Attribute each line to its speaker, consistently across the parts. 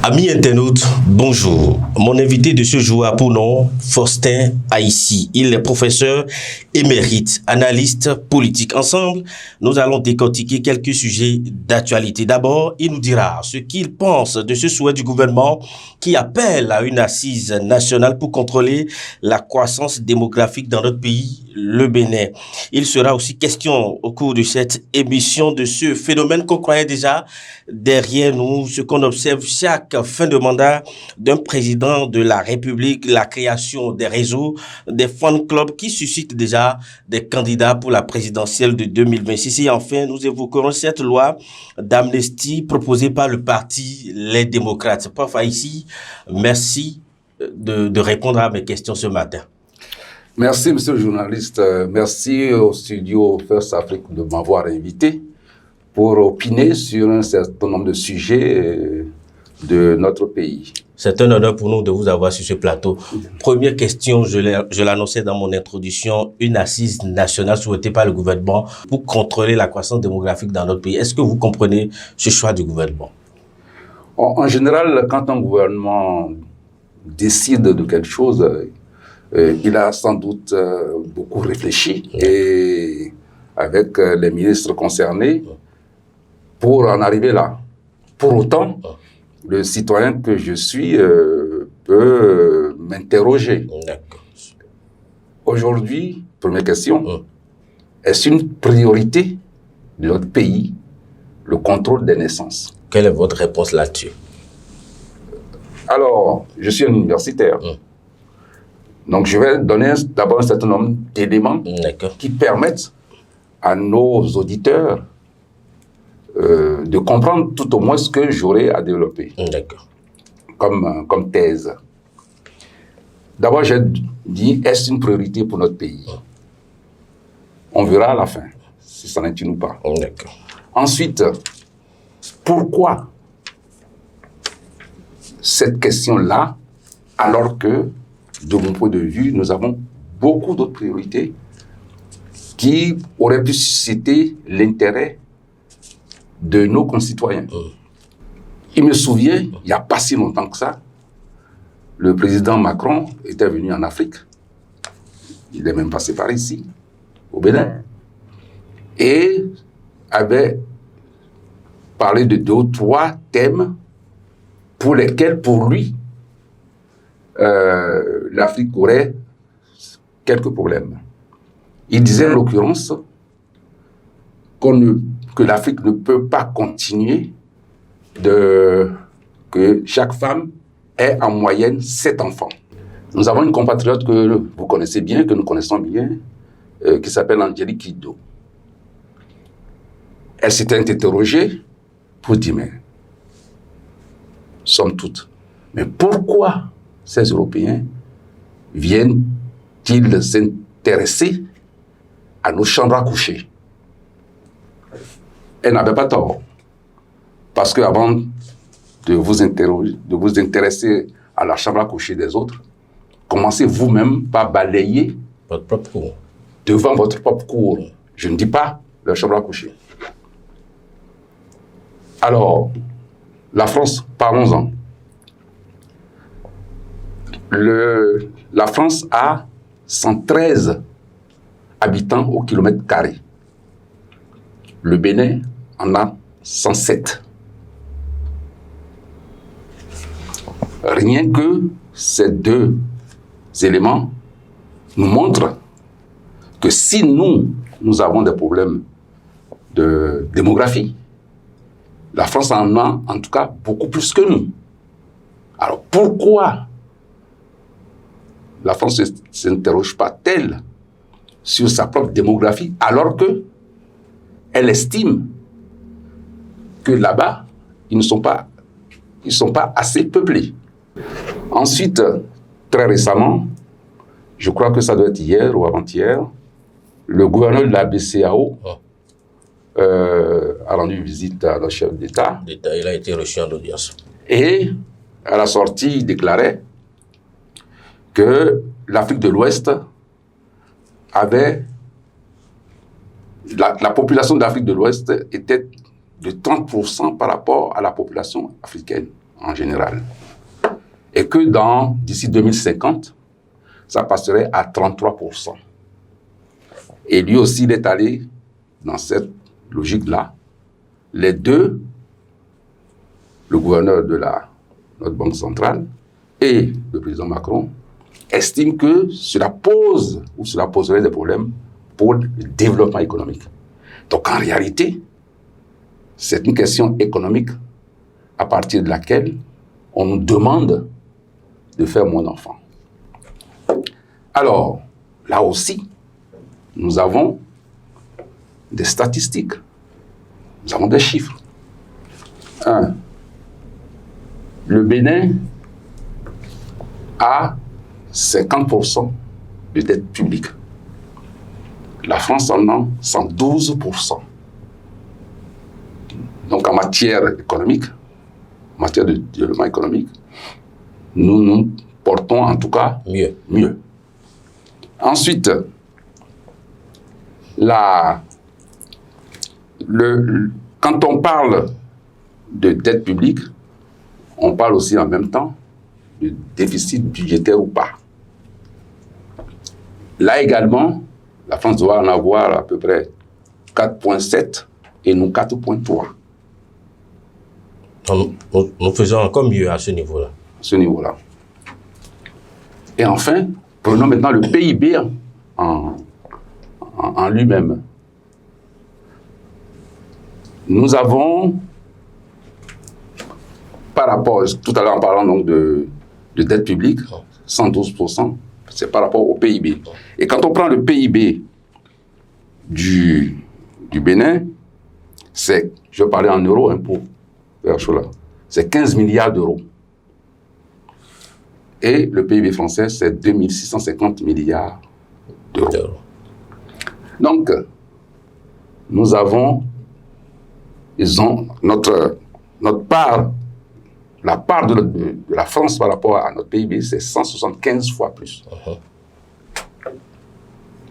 Speaker 1: Amis internautes, bonjour. Mon invité de ce jour a pour nom Faustin Aïssi. Il est professeur émérite, analyste politique. Ensemble, nous allons décortiquer quelques sujets d'actualité. D'abord, il nous dira ce qu'il pense de ce souhait du gouvernement qui appelle à une assise nationale pour contrôler la croissance démographique dans notre pays, le Bénin. Il sera aussi question au cours de cette émission de ce phénomène qu'on croyait déjà derrière nous, ce qu'on observe chaque fin de mandat d'un président de la République, la création des réseaux, des fan clubs qui suscitent déjà des candidats pour la présidentielle de 2026. Et enfin, nous évoquerons cette loi d'amnistie proposée par le parti Les Démocrates. Prof Aïssi, merci de répondre à mes questions ce matin.
Speaker 2: Merci, monsieur le journaliste. Merci au studio First Afrique de m'avoir invité pour opiner sur un certain nombre de sujets de notre pays.
Speaker 1: C'est un honneur pour nous de vous avoir sur ce plateau. Première question, je l'annonçais dans mon introduction, une assise nationale souhaitée par le gouvernement pour contrôler la croissance démographique dans notre pays. Est-ce que vous comprenez ce choix du gouvernement?
Speaker 2: En général, quand un gouvernement décide de quelque chose, il a sans doute beaucoup réfléchi et avec les ministres concernés pour en arriver là. Pour autant, le citoyen que je suis peut m'interroger. Aujourd'hui, première question, est-ce une priorité de notre pays, le contrôle des naissances?
Speaker 1: Quelle est votre réponse là-dessus?
Speaker 2: Alors, je suis un universitaire. Donc, je vais donner d'abord un certain nombre d'éléments qui permettent à nos auditeurs de comprendre tout au moins ce que j'aurai à développer comme thèse. D'abord, j'ai dit, est-ce une priorité pour notre pays? On verra à la fin, si ça n'est une ou pas. Ensuite, pourquoi cette question-là, alors que, de mon point de vue, nous avons beaucoup d'autres priorités qui auraient pu susciter l'intérêt de nos concitoyens. Il me souvient, il n'y a pas si longtemps que ça, le président Macron était venu en Afrique. Il est même passé par ici, au Bénin, et avait parlé de 2 ou 3 thèmes pour lesquels, pour lui, l'Afrique aurait quelques problèmes. Il disait en l'occurrence que l'Afrique ne peut pas continuer que chaque femme ait en moyenne 7 enfants. Nous avons une compatriote que vous connaissez bien, que nous connaissons bien, qui s'appelle Angélique Kidjo. Elle s'était interrogée pour dire, mais somme toute, mais pourquoi ces Européens viennent-ils s'intéresser à nos chambres à coucher? Elle n'avait pas tort. Parce qu'avant de vous intéresser à la chambre à coucher des autres, commencez vous-même par balayer
Speaker 1: votre propre cour.
Speaker 2: Devant votre propre cour. Je ne dis pas la chambre à coucher. Alors, la France, parlons-en. La France a 113 habitants au kilomètre carré. Le Bénin en a 107. Rien que ces 2 éléments nous montrent que si nous avons des problèmes de démographie, la France en a en tout cas beaucoup plus que nous. Alors pourquoi la France ne s'interroge pas-t-elle sur sa propre démographie alors qu'elle estime que là-bas, ils ne sont pas assez peuplés? Ensuite, très récemment, je crois que ça doit être hier ou avant-hier, le gouverneur de la BCEAO a rendu visite à notre chef d'État.
Speaker 1: Il a été reçu en audience.
Speaker 2: Et à la sortie, il déclarait que l'Afrique de l'Ouest avait... La population d'Afrique de l'Ouest était de 30% par rapport à la population africaine. en général. Et que d'ici 2050, ça passerait à 33%. Et lui aussi, il est allé dans cette logique-là. Les deux, le gouverneur de notre banque centrale et le président Macron, estiment que cela poserait des problèmes pour le développement économique. Donc en réalité, c'est une question économique à partir de laquelle on nous demande de faire moins d'enfants. Alors, là aussi, nous avons des statistiques, nous avons des chiffres. Le Bénin a 50% de dette publique. La France en a 112%. Donc en matière économique, en matière de développement économique, nous nous portons en tout cas mieux. Ensuite, quand on parle de dette publique, on parle aussi en même temps de déficit budgétaire ou pas. Là également, la France doit en avoir à peu près 4,7 et nous 4,3.
Speaker 1: Nous faisons encore mieux à ce niveau-là.
Speaker 2: Et enfin, prenons maintenant le PIB en lui-même. Nous avons, par rapport, tout à l'heure en parlant donc de dette publique, 112%, c'est par rapport au PIB. Et quand on prend le PIB du Bénin, je vais parler en euros pour faire chaud là, c'est 15 milliards d'euros. Et le PIB français, c'est 2650 milliards d'euros. Donc, ils ont notre part, la part de la France par rapport à notre PIB, c'est 175 fois plus.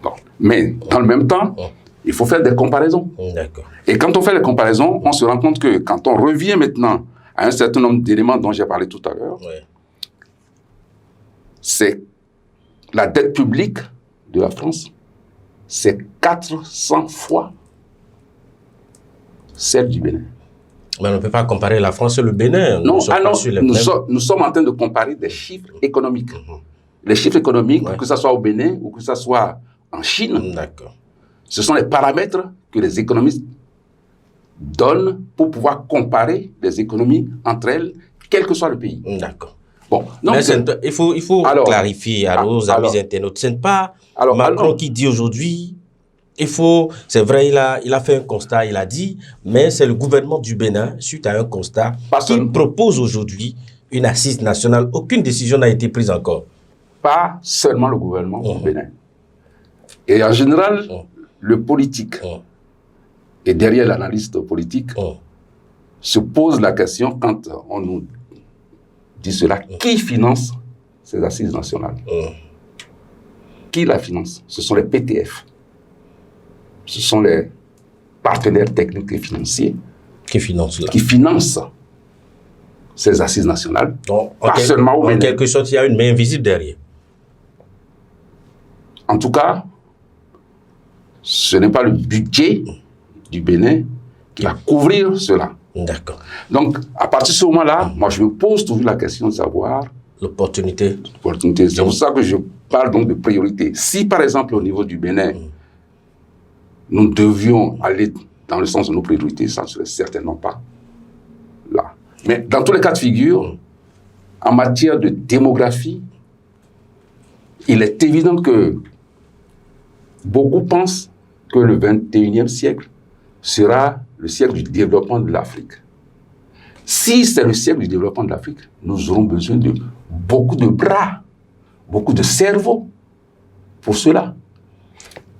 Speaker 2: Bon. Mais dans le même temps, il faut faire des comparaisons.
Speaker 1: D'accord.
Speaker 2: Et quand on fait les comparaisons, on se rend compte que quand on revient maintenant à un certain nombre d'éléments dont j'ai parlé tout à l'heure, c'est la dette publique de la France, c'est 400 fois celle du Bénin.
Speaker 1: Mais on ne peut pas comparer la France et le Bénin.
Speaker 2: Nous sommes en train de comparer des chiffres économiques. Les chiffres économiques, que ce soit au Bénin ou que ce soit en Chine, ce sont les paramètres que les économistes donnent pour pouvoir comparer les économies entre elles, quel que soit le pays.
Speaker 1: D'accord.
Speaker 2: Bon, donc,
Speaker 1: mais il faut clarifier à nos amis internautes. Ce n'est pas Macron qui dit aujourd'hui, c'est vrai, il a fait un constat, il a dit, mais c'est le gouvernement du Bénin, suite à un constat, qui propose aujourd'hui une assise nationale. Aucune décision n'a été prise encore.
Speaker 2: Pas seulement le gouvernement du Bénin. Et en général, le politique, et derrière l'analyste politique, se pose la question quand on nous dit cela, qui finance ces assises nationales? Qui la finance? Ce sont les PTF. Ce sont les partenaires techniques et financiers
Speaker 1: qui financent
Speaker 2: ces assises nationales.
Speaker 1: Donc, en quelque sorte, il y a une main invisible derrière.
Speaker 2: En tout cas, ce n'est pas le budget du Bénin qui va couvrir cela.
Speaker 1: D'accord.
Speaker 2: Donc, à partir de ce moment-là, moi, je me pose toujours la question de savoir...
Speaker 1: L'opportunité.
Speaker 2: C'est pour ça que je parle donc de priorité. Si, par exemple, au niveau du Bénin, nous devions aller dans le sens de nos priorités, ça ne serait certainement pas là. Mais dans tous les cas de figure, en matière de démographie, il est évident que beaucoup pensent que le 21e siècle sera le siècle du développement de l'Afrique. Si c'est le siècle du développement de l'Afrique, nous aurons besoin de beaucoup de bras, beaucoup de cerveaux pour cela.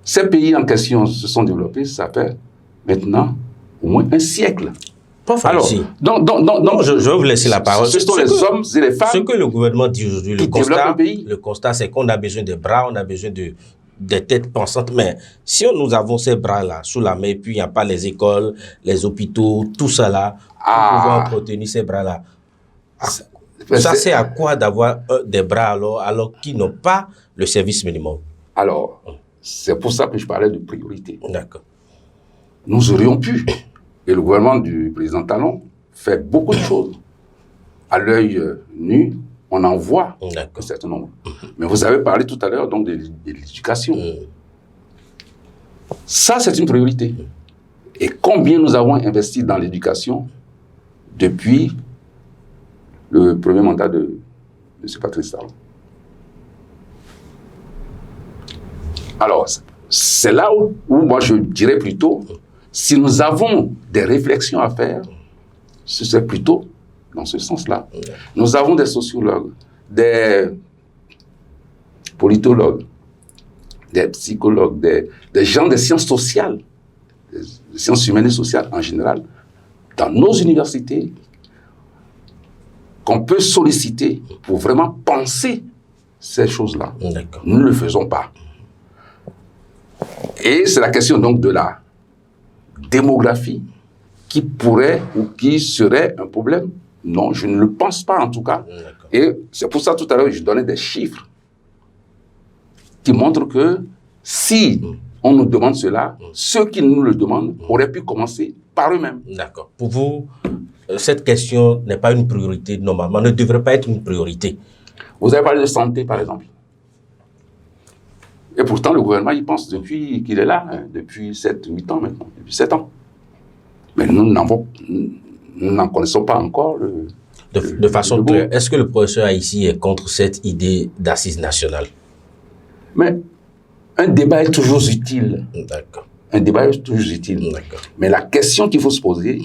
Speaker 2: Ces pays en question se sont développés, ça fait maintenant au moins un siècle.
Speaker 1: Pas facile. Alors, donc, je vais vous laisser la parole.
Speaker 2: Ce sont les hommes et les femmes.
Speaker 1: Ce que le gouvernement dit aujourd'hui, le constat, c'est qu'on a besoin de bras, on a besoin des têtes pensantes. Mais si nous avons ces bras-là sous la main, puis il n'y a pas les écoles, les hôpitaux, tout ça là, pour pouvoir entretenir ces bras-là, Ça sert à quoi d'avoir des bras alors qu'ils n'ont pas le service minimum?
Speaker 2: Alors, c'est pour ça que je parlais de priorité.
Speaker 1: D'accord.
Speaker 2: Nous aurions pu, et le gouvernement du président Talon fait beaucoup de choses. À l'œil nu, on en voit un certain nombre. Mais vous avez parlé tout à l'heure donc de l'éducation. Ça, c'est une priorité. Et combien nous avons investi dans l'éducation depuis le premier mandat de M. Patrice Talon? Alors, c'est là où moi je dirais plutôt, si nous avons des réflexions à faire, ce serait plutôt dans ce sens-là. Nous avons des sociologues, des politologues, des psychologues, des gens des sciences sociales, des sciences humaines et sociales en général, dans nos universités, qu'on peut solliciter pour vraiment penser ces choses-là. Nous ne le faisons pas. Et c'est la question donc de la démographie qui pourrait ou qui serait un problème. Non, je ne le pense pas en tout cas. Et c'est pour ça tout à l'heure je donnais des chiffres qui montrent que si on nous demande cela, ceux qui nous le demandent auraient pu commencer par eux-mêmes.
Speaker 1: D'accord. Pour vous, cette question n'est pas une priorité normalement, ne devrait pas être une priorité.
Speaker 2: Vous avez parlé de santé par exemple. Et pourtant, le gouvernement y pense depuis qu'il est là, depuis 7-8 ans maintenant, depuis 7 ans. Mais nous n'en connaissons pas encore le...
Speaker 1: De façon claire, est-ce que le professeur ici est contre cette idée d'assise nationale?
Speaker 2: Mais un débat est toujours utile.
Speaker 1: D'accord.
Speaker 2: Un débat est toujours utile.
Speaker 1: D'accord.
Speaker 2: Mais la question qu'il faut se poser,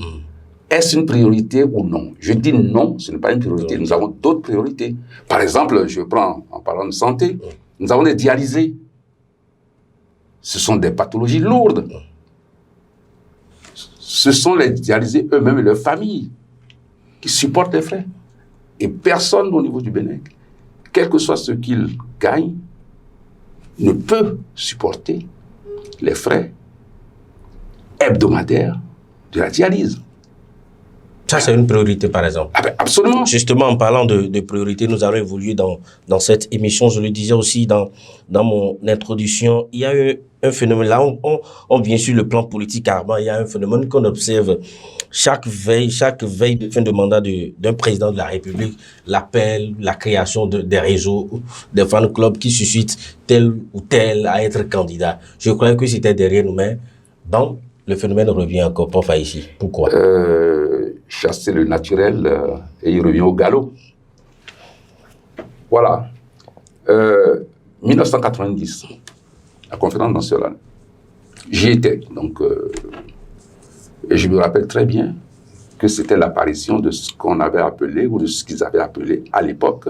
Speaker 2: est-ce une priorité ou non? Je dis non, ce n'est pas une priorité. Nous avons d'autres priorités. Par exemple, je prends, en parlant de santé, nous avons des dialysés. Ce sont des pathologies lourdes. Ce sont les dialysés eux-mêmes et leurs familles qui supportent les frais. Et personne au niveau du Bénin, quel que soit ce qu'il gagne, ne peut supporter les frais hebdomadaires de la dialyse.
Speaker 1: Ça, c'est une priorité, par exemple.
Speaker 2: Ah ben, absolument.
Speaker 1: Justement, en parlant de priorité, nous allons évoluer dans cette émission. Je le disais aussi dans mon introduction, il y a eu un phénomène. Là, on vient sur le plan politique carrément. Il y a un phénomène qu'on observe chaque veille de fin de mandat d'un président de la République, l'appel, la création des réseaux, des fan clubs qui suscitent tel ou tel à être candidat. Je croyais que c'était derrière nous, mais bon, le phénomène revient encore, prof ici. Pourquoi?
Speaker 2: Chasser le naturel et il revient au galop. Voilà. 1990, la conférence nationale. J'y étais, donc, et je me rappelle très bien que c'était l'apparition de ce qu'on avait appelé, ou de ce qu'ils avaient appelé à l'époque,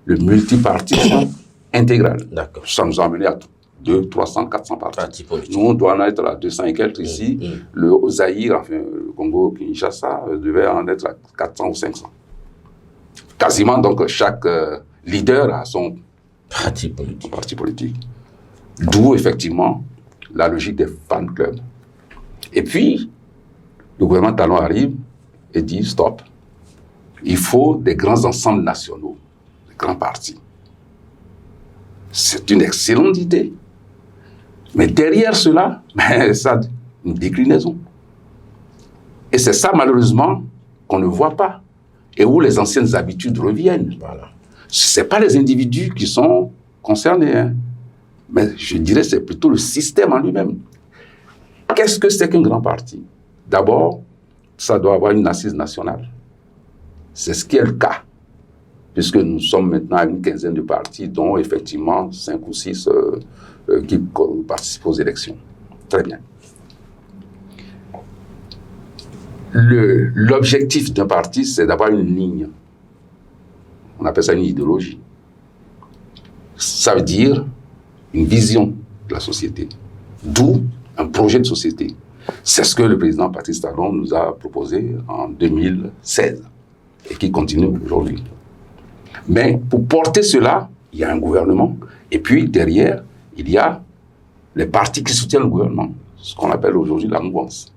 Speaker 2: le multipartisme intégral.
Speaker 1: D'accord.
Speaker 2: Ça nous a amené à 200, 300, 400 partis. Nous, on doit en être à 200 et quelques ici. Le Zaïre, enfin, le Congo-Kinshasa, devait en être à 400 ou 500. Quasiment, donc, chaque leader a son parti politique. D'où, effectivement, la logique des fan clubs. Et puis, le gouvernement Talon arrive et dit, stop, il faut des grands ensembles nationaux, des grands partis. C'est une excellente idée. Mais derrière cela, ça a une déclinaison. Et c'est ça, malheureusement, qu'on ne voit pas. Et où les anciennes habitudes reviennent. Voilà. Ce n'est pas les individus qui sont concernés. Hein. Mais je dirais que c'est plutôt le système en lui-même. Qu'est-ce que c'est qu'un grand parti? D'abord, ça doit avoir une assise nationale. C'est ce qui est le cas. Puisque nous sommes maintenant à une quinzaine de partis, dont effectivement 5 ou 6 qui participent aux élections. Très bien. L'objectif d'un parti, c'est d'avoir une ligne. On appelle ça une idéologie. Ça veut dire une vision de la société. D'où un projet de société. C'est ce que le président Patrice Talon nous a proposé en 2016 et qui continue aujourd'hui. Mais pour porter cela, il y a un gouvernement. Et puis, derrière, il y a les partis qui soutiennent le gouvernement. Ce qu'on appelle aujourd'hui la mouvance.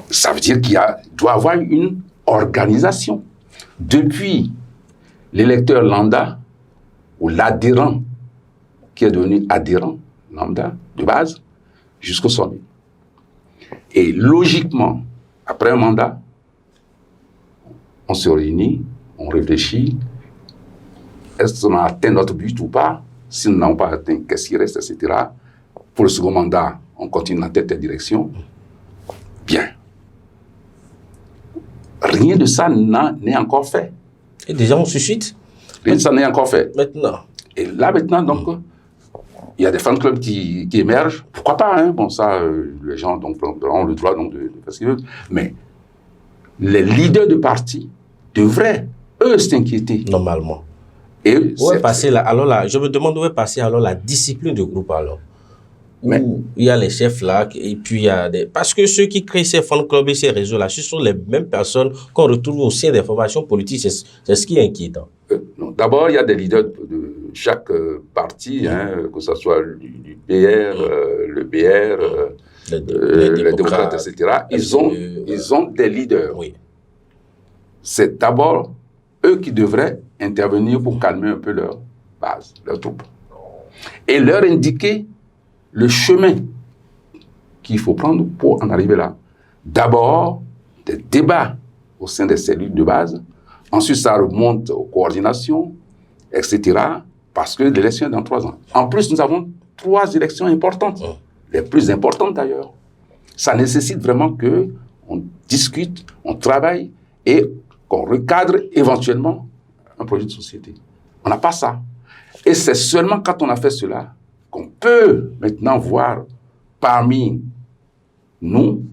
Speaker 2: Ça veut dire qu'il doit y avoir une organisation. Depuis l'électeur lambda ou l'adhérent qui est devenu adhérent lambda de base jusqu'au sommet. Et logiquement, après un mandat, on se réunit, on réfléchit, est-ce qu'on a atteint notre but ou pas? Si nous n'avons pas atteint, qu'est-ce qui reste, etc. Pour le second mandat, on continue dans telle direction. Bien. Rien de ça n'est encore fait.
Speaker 1: Et déjà, on suscite.
Speaker 2: Rien de ça n'est encore fait.
Speaker 1: Maintenant.
Speaker 2: Et là, maintenant, donc, il y a des fan clubs qui émergent. Pourquoi pas, hein? Bon, ça, les gens donc, ont le droit donc, de faire ce qu'ils veulent. Mais les leaders de parti devraient, eux, s'inquiéter.
Speaker 1: Normalement.
Speaker 2: Et
Speaker 1: où est passé alors là, je me demande où est passée alors la discipline du groupe alors.
Speaker 2: Mais,
Speaker 1: où il y a les chefs là, et puis il y a des... Parce que ceux qui créent ces fan clubs et ces réseaux-là, ce sont les mêmes personnes qu'on retrouve au sein des formations politiques. C'est ce qui est inquiétant.
Speaker 2: D'abord, il y a des leaders de chaque parti, hein, que ce soit du PR, le BR, les démocrates, etc. Ils ont des leaders.
Speaker 1: Oui.
Speaker 2: C'est d'abord eux qui devraient intervenir pour calmer un peu leur base, leurs troupes. Et leur indiquer le chemin qu'il faut prendre pour en arriver là. D'abord, des débats au sein des cellules de base. Ensuite, ça remonte aux coordinations, etc. Parce que l'élection est dans 3 ans. En plus, nous avons 3 élections importantes. Les plus importantes d'ailleurs. Ça nécessite vraiment qu'on discute, on travaille et qu'on recadre éventuellement un projet de société. On n'a pas ça. Et c'est seulement quand on a fait cela qu'on peut maintenant voir parmi nous,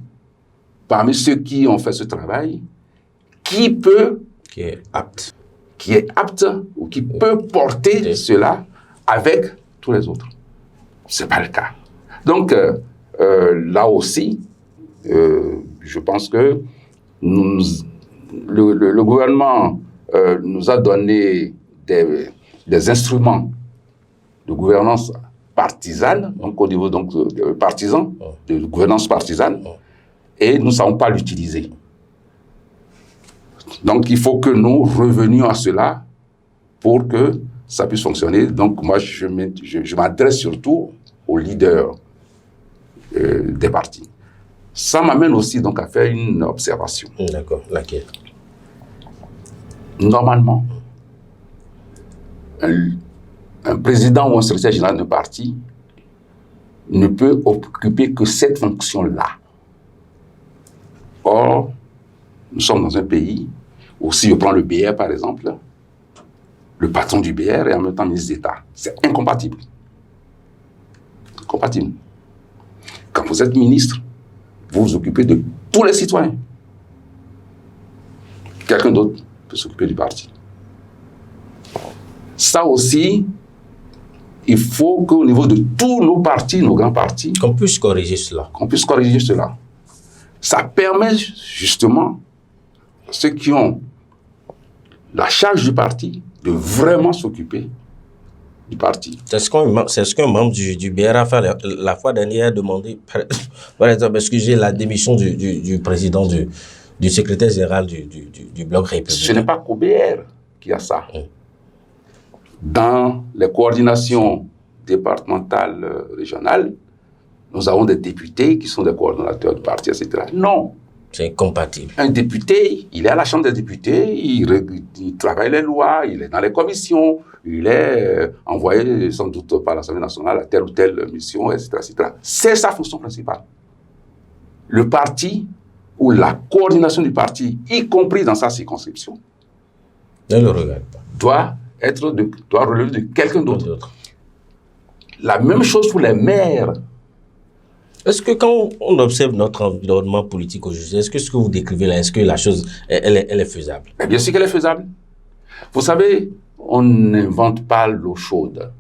Speaker 2: parmi ceux qui ont fait ce travail, qui est apte ou qui peut porter cela avec tous les autres. Ce n'est pas le cas. Donc, là aussi, je pense que le gouvernement nous a donné des instruments de gouvernance partisane, donc au niveau donc, de partisans, de gouvernance partisane, et nous ne savons pas l'utiliser. Donc, il faut que nous revenions à cela pour que ça puisse fonctionner. Donc, moi, je m'adresse surtout aux leaders des partis. Ça m'amène aussi donc à faire une observation.
Speaker 1: D'accord, laquelle?
Speaker 2: Normalement, un président ou un secrétaire général d'un parti ne peut occuper que cette fonction-là. Or, nous sommes dans un pays où, si je prends le BR par exemple, le patron du BR est en même temps ministre d'État. C'est incompatible. Incompatible. Quand vous êtes ministre, vous vous occupez de tous les citoyens. Quelqu'un d'autre peut s'occuper du parti. Ça aussi, il faut qu'au niveau de tous nos partis, nos grands partis,
Speaker 1: qu'on puisse corriger cela.
Speaker 2: Qu'on puisse corriger cela. Ça permet justement à ceux qui ont la charge du parti de vraiment s'occuper du parti.
Speaker 1: C'est ce qu'un membre du BR a fait la fois dernière, a demandé, par exemple, excusez la démission du président, du secrétaire général du Bloc républicain.
Speaker 2: Ce n'est pas qu'au BR qu'il y a ça. Dans les coordinations départementales, régionales, nous avons des députés qui sont des coordonnateurs du parti, etc. Non.
Speaker 1: C'est incompatible.
Speaker 2: Un député, il est à la Chambre des députés, il travaille les lois, il est dans les commissions, il est envoyé sans doute par l'Assemblée nationale à telle ou telle mission, etc., etc. C'est sa fonction principale. Le parti ou la coordination du parti, y compris dans sa circonscription,
Speaker 1: ne le regarde pas.
Speaker 2: doit relever de quelqu'un d'autre. La même chose pour les maires.
Speaker 1: Est-ce que quand on observe notre environnement politique aujourd'hui, est-ce que ce que vous décrivez là, est-ce que la chose, elle est faisable?
Speaker 2: Mais bien sûr qu'elle est faisable. Vous savez, on n'invente pas l'eau chaude.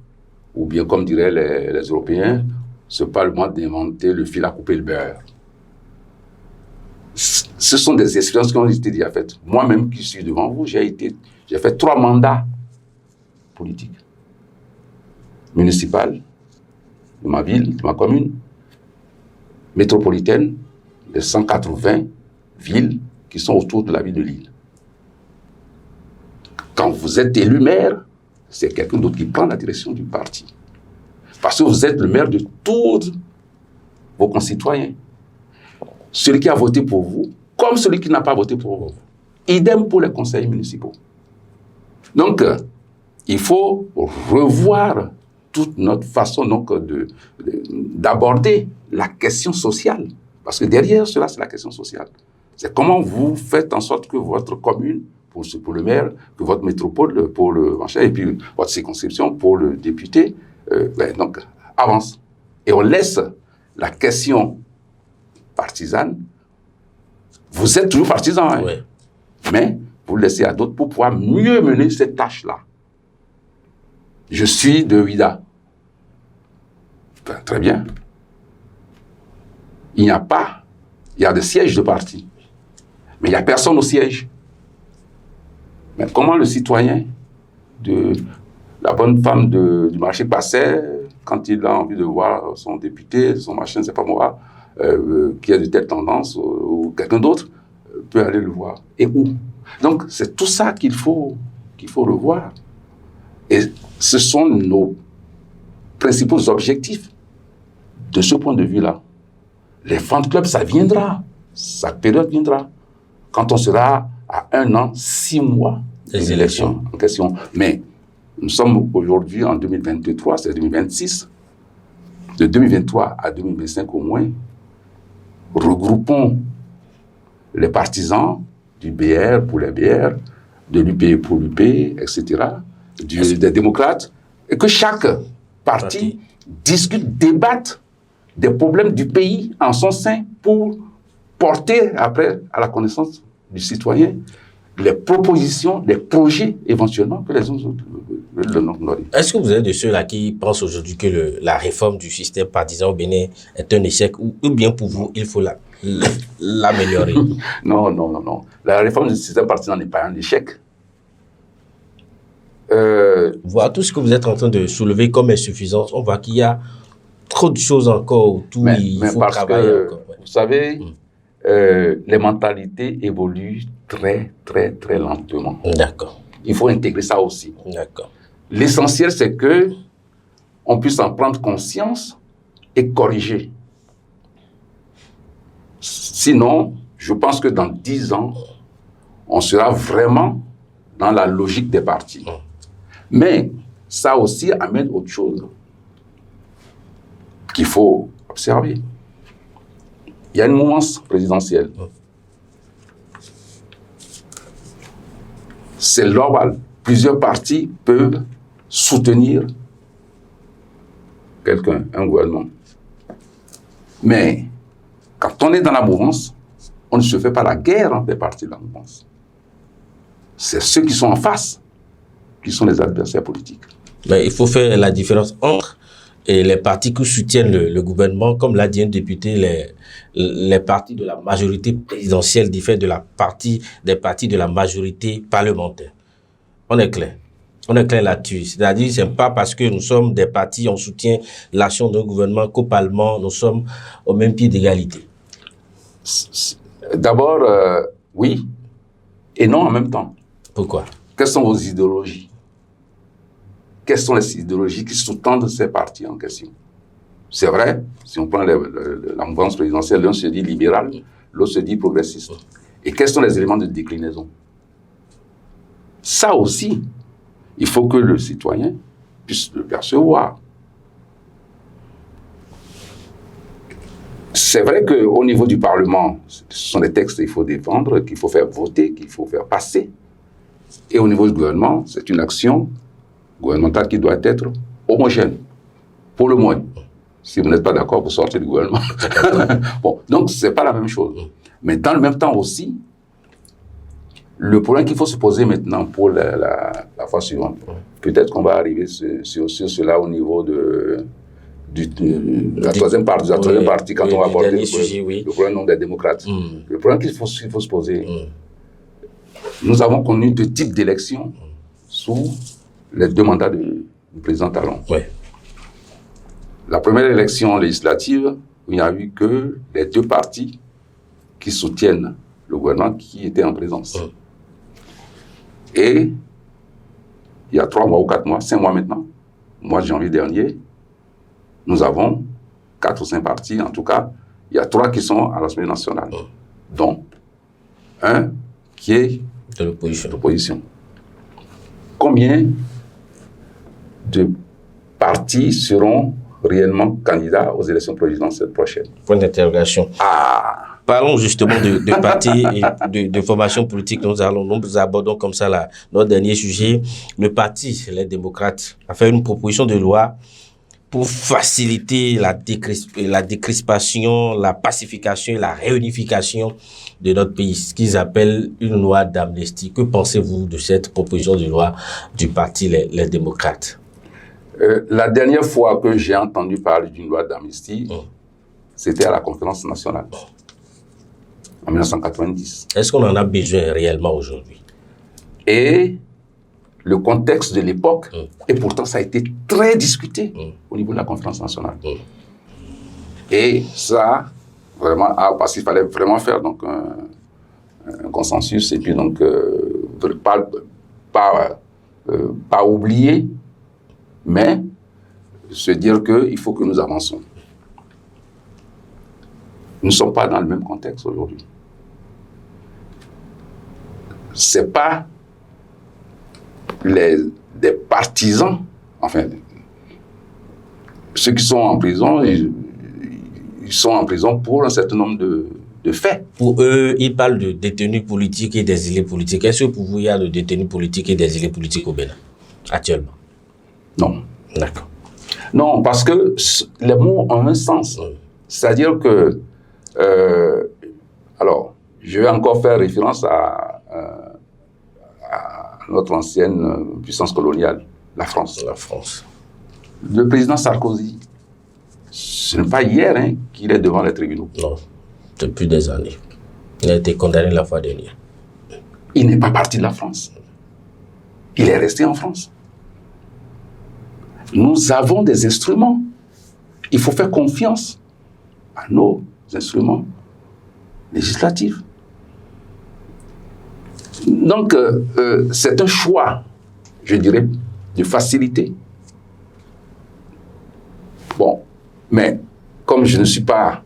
Speaker 2: Ou bien, comme diraient les Européens, ce n'est pas le moment d'inventer le fil à couper le beurre. Ce sont des expériences qui ont été déjà faites. Moi-même qui suis devant vous, j'ai fait 3 mandats politiques. Municipal, de ma ville, de ma commune, métropolitaine, les 180 villes qui sont autour de la ville de Lille. Quand vous êtes élu maire, c'est quelqu'un d'autre qui prend la direction du parti. Parce que vous êtes le maire de tous vos concitoyens. Celui qui a voté pour vous, comme celui qui n'a pas voté pour vous. Idem pour les conseillers municipaux. Donc, il faut revoir toute notre façon donc, d'aborder la question sociale. Parce que derrière cela, c'est la question sociale. C'est comment vous faites en sorte que votre commune, pour le maire, que votre métropole, pour le machin, et puis votre circonscription, pour le député, donc, avance. Et on laisse la question partisane. Vous êtes toujours partisan, hein,
Speaker 1: Ouais.
Speaker 2: mais vous laissez à d'autres pour pouvoir mieux mener cette tâche-là. Je suis de Ouida. Très bien. Il n'y a pas, il y a des sièges de parti, mais il n'y a personne au siège. Mais comment le citoyen, de la bonne femme du marché passait, quand il a envie de voir son député, son machin, c'est pas moi, qui a de telles tendances, ou quelqu'un d'autre, peut aller le voir. Et où? Donc, c'est tout ça qu'il faut revoir. Et ce sont nos principaux objectifs de ce point de vue-là. Les fan clubs, ça viendra. Sa période viendra. Quand on sera à 1 an, 6 mois
Speaker 1: des élections
Speaker 2: en question. Mais nous sommes aujourd'hui en 2023, c'est 2026. De 2023 à 2025 au moins, regroupons les partisans du BR pour les BR, de l'UP pour l'UP, etc., des démocrates, et que chaque parti discute, débatte des problèmes du pays en son sein pour porter après à la connaissance du citoyen les propositions, les projets éventuellement que les autres le nomment.
Speaker 1: Est-ce que vous êtes de ceux-là qui pensent aujourd'hui que la réforme du système partisan au Bénin est un échec ou bien pour vous, il faut l'améliorer?
Speaker 2: Non. La réforme du système partisan n'est pas un échec.
Speaker 1: Voilà, tout ce que vous êtes en train de soulever comme insuffisance, on voit qu'il y a trop de choses encore autour, il faut travailler encore. Ouais.
Speaker 2: Vous savez, les mentalités évoluent très, très, très lentement.
Speaker 1: D'accord.
Speaker 2: Il faut intégrer ça aussi.
Speaker 1: D'accord.
Speaker 2: L'essentiel, c'est que on puisse en prendre conscience et corriger. Sinon, je pense que dans 10 ans, on sera vraiment dans la logique des partis. Mais ça aussi amène autre chose qu'il faut observer. Il y a une mouvance présidentielle. C'est normal. Plusieurs partis peuvent soutenir quelqu'un, un gouvernement. Mais quand on est dans la mouvance, on ne se fait pas la guerre entre les partis de la mouvance. C'est ceux qui sont en face qui sont les adversaires politiques.
Speaker 1: Mais il faut faire la différence entre les partis qui soutiennent le gouvernement, comme l'a dit un député, les partis de la majorité présidentielle diffèrent des partis de la majorité parlementaire. On est clair. On est clair là-dessus. C'est-à-dire, c'est pas parce que nous sommes des partis, on soutient l'action d'un gouvernement qu'au Parlement, nous sommes au même pied d'égalité.
Speaker 2: D'abord, oui, et non en même temps.
Speaker 1: Pourquoi?
Speaker 2: Quelles sont vos idéologies? Quelles sont les idéologies qui sous-tendent ces partis en question? C'est vrai, si on prend la mouvance présidentielle, l'un se dit libéral, l'autre se dit progressiste. Et quels sont les éléments de déclinaison? Ça aussi, il faut que le citoyen puisse le percevoir. C'est vrai qu'au niveau du Parlement, ce sont des textes qu'il faut défendre, qu'il faut faire voter, qu'il faut faire passer. Et au niveau du gouvernement, c'est une action gouvernementale qui doit être homogène, pour le moins. Si vous n'êtes pas d'accord, vous sortez du gouvernement. Bon, donc, ce n'est pas la même chose. Mais dans le même temps aussi, le problème qu'il faut se poser maintenant pour la fois suivante, peut-être qu'on va arriver sur cela au niveau de la troisième partie, quand on va aborder le problème des démocrates. Le problème qu'il faut se poser, nous avons connu deux types d'élections sous les 2 mandats du président Talon.
Speaker 1: Ouais.
Speaker 2: La première élection législative, il n'y a eu que les 2 partis qui soutiennent le gouvernement qui étaient en présence. Et il y a 3 mois ou 4 mois, 5 mois maintenant, mois de janvier dernier, nous avons 4 ou 5 partis, en tout cas, il y a 3 qui sont à l'Assemblée nationale, dont un qui est
Speaker 1: de l'opposition.
Speaker 2: Combien de partis seront réellement candidats aux élections présidentielles prochaines?
Speaker 1: Point d'interrogation. Parlons justement de partis et de formation politique. Nous abordons comme ça notre dernier sujet. Le parti, les démocrates, a fait une proposition de loi pour faciliter la décrispation, la pacification et la réunification de notre pays, ce qu'ils appellent une loi d'amnistie. Que pensez-vous de cette proposition de loi du parti les démocrates?
Speaker 2: La dernière fois que j'ai entendu parler d'une loi d'amnistie, c'était à la conférence nationale, en 1990.
Speaker 1: Est-ce qu'on en a besoin réellement aujourd'hui?
Speaker 2: Et le contexte de l'époque, et pourtant ça a été très discuté au niveau de la conférence nationale. Et ça, vraiment, parce qu'il fallait vraiment faire donc, un consensus, et puis donc, pas oublier, mais se dire qu'il faut que nous avançons. Nous ne sommes pas dans le même contexte aujourd'hui. Ce n'est pas des partisans, enfin, ceux qui sont en prison, ils sont en prison pour un certain nombre de faits.
Speaker 1: Pour eux, ils parlent de détenus politiques et d'exilés politiques. Est-ce que pour vous, il y a de détenus politiques et d'exilés politiques au Bénin, actuellement?
Speaker 2: Non.
Speaker 1: D'accord.
Speaker 2: Non, parce que les mots ont un sens. C'est-à-dire que, alors, je vais encore faire référence à notre ancienne puissance coloniale, la France.
Speaker 1: La France.
Speaker 2: Le président Sarkozy, ce n'est pas hier qu'il est devant les tribunaux.
Speaker 1: Non, depuis des années. Il a été condamné la fois dernière.
Speaker 2: Il n'est pas parti de la France. Il est resté en France. Nous avons des instruments. Il faut faire confiance à nos instruments législatifs. Donc, c'est un choix, je dirais, de facilité. Bon, mais comme je ne suis pas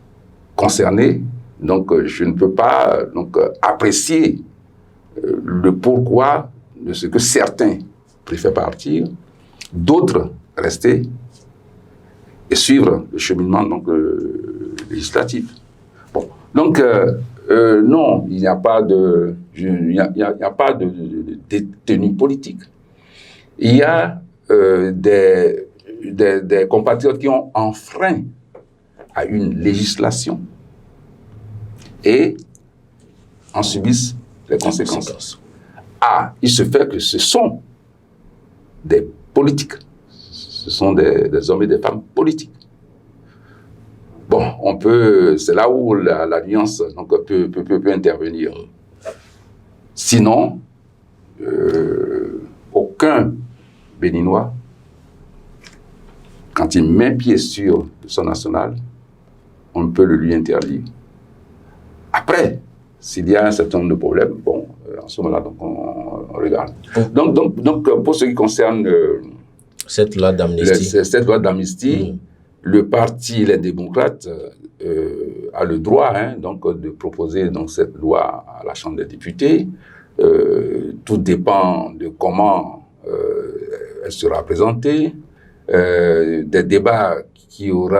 Speaker 2: concerné, donc je ne peux pas apprécier le pourquoi de ce que certains préfèrent partir, d'autres rester et suivre le cheminement donc, législatif. Bon, donc non, il n'y a pas de détenus politiques. Il y a des compatriotes qui ont enfreint à une législation et en subissent les conséquences. Il se fait que ce sont des politiques. Ce sont des hommes et des femmes politiques. Bon, c'est là où la nuance peut intervenir. Sinon, aucun Béninois, quand il met pied sur le sol national, on ne peut le lui interdire. Après, s'il y a un certain nombre de problèmes, bon, en ce moment-là, donc on regarde. Donc, pour ce qui concerne
Speaker 1: cette loi d'amnistie,
Speaker 2: le parti Les Démocrates a le droit de proposer cette loi à la Chambre des députés. Tout dépend de comment elle sera présentée, des débats qui auront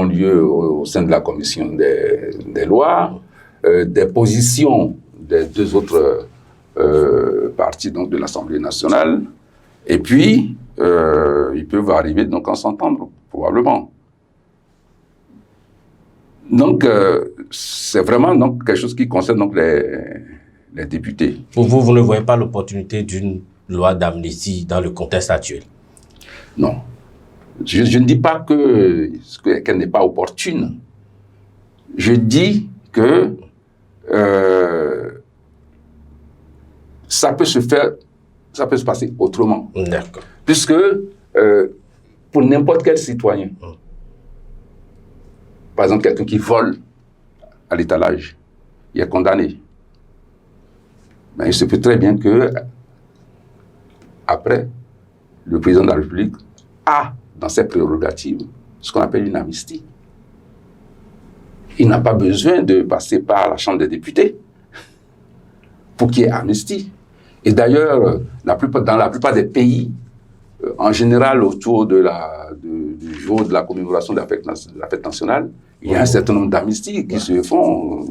Speaker 2: lieu au sein de la commission des lois, des positions des 2 autres partis donc, de l'Assemblée nationale, et puis ils peuvent arriver donc, à s'entendre, probablement. Donc, c'est vraiment donc, quelque chose qui concerne donc, les députés.
Speaker 1: Pour vous, vous ne voyez pas l'opportunité d'une loi d'amnistie dans le contexte actuel?
Speaker 2: Non. Je ne dis pas qu'elle n'est pas opportune. Je dis que ça peut se passer autrement.
Speaker 1: D'accord.
Speaker 2: Puisque pour n'importe quel citoyen, par exemple quelqu'un qui vole à l'étalage, il est condamné. Mais il se peut très bien que après, le président de la République a dans ses prérogatives ce qu'on appelle une amnistie. Il n'a pas besoin de passer par la Chambre des députés pour qu'il y ait amnistie. Et d'ailleurs, dans la plupart des pays, en général, autour du jour de la commémoration de la fête nationale, il y a un certain nombre d'amnisties qui se font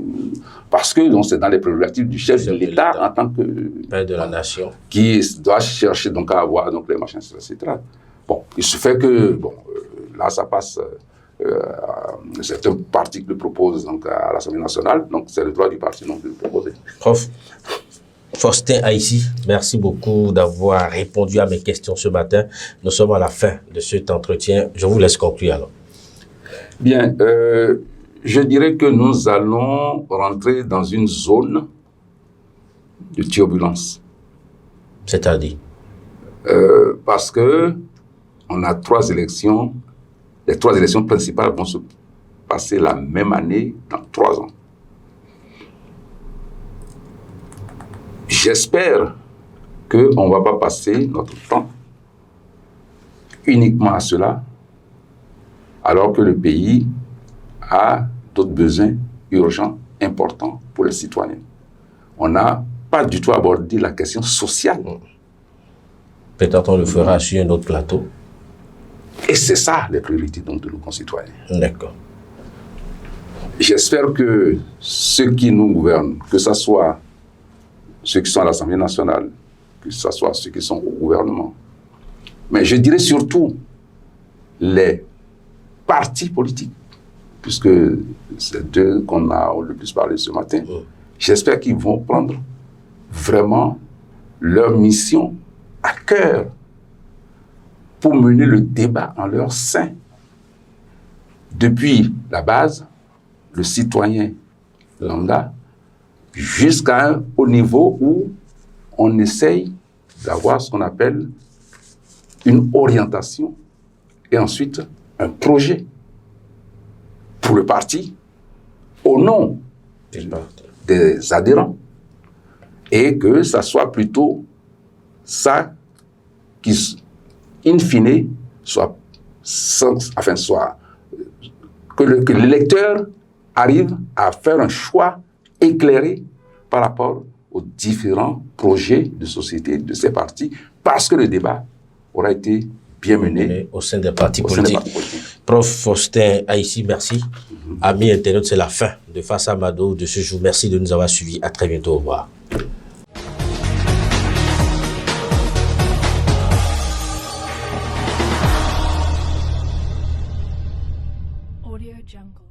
Speaker 2: parce que c'est dans les prérogatives du chef de l'État en tant que
Speaker 1: père de la nation,
Speaker 2: qui doit chercher donc à avoir donc les machins, etc. Bon, il se fait que là ça passe. C'est un parti qui le propose donc à l'Assemblée nationale, donc c'est le droit du parti donc de le proposer.
Speaker 1: Prof Faustin Haïssi, merci beaucoup d'avoir répondu à mes questions ce matin. Nous sommes à la fin de cet entretien. Je vous laisse conclure alors.
Speaker 2: Bien, je dirais que nous allons rentrer dans une zone de turbulence.
Speaker 1: C'est-à-dire
Speaker 2: parce que on a 3 élections. Les 3 élections principales vont se passer la même année, dans 3 ans. J'espère qu'on ne va pas passer notre temps uniquement à cela, alors que le pays a d'autres besoins urgents, importants pour les citoyens. On n'a pas du tout abordé la question sociale.
Speaker 1: Peut-être on le fera sur un autre plateau.
Speaker 2: Et c'est ça les priorités donc, de nos concitoyens.
Speaker 1: D'accord.
Speaker 2: J'espère que ceux qui nous gouvernent, que ce soit ceux qui sont à l'Assemblée nationale, que ce soit ceux qui sont au gouvernement, mais je dirais surtout les partis politiques, puisque c'est d'eux qu'on a le plus parlé ce matin, j'espère qu'ils vont prendre vraiment leur mission à cœur pour mener le débat en leur sein. Depuis la base, le citoyen lambda, jusqu'à au niveau où on essaye d'avoir ce qu'on appelle une orientation et ensuite un projet pour le parti au nom des adhérents et que ça soit plutôt ça qui, in fine, que l'électeur arrive à faire un choix éclairé par rapport aux différents projets de société de ces partis, parce que le débat aura été bien mené
Speaker 1: au sein des partis politiques. Prof Faustin Haïssi, merci. Amis internautes, c'est la fin de Face à Mado de ce jour. Merci de nous avoir suivis. À très bientôt. Au revoir.
Speaker 3: Audio Jungle.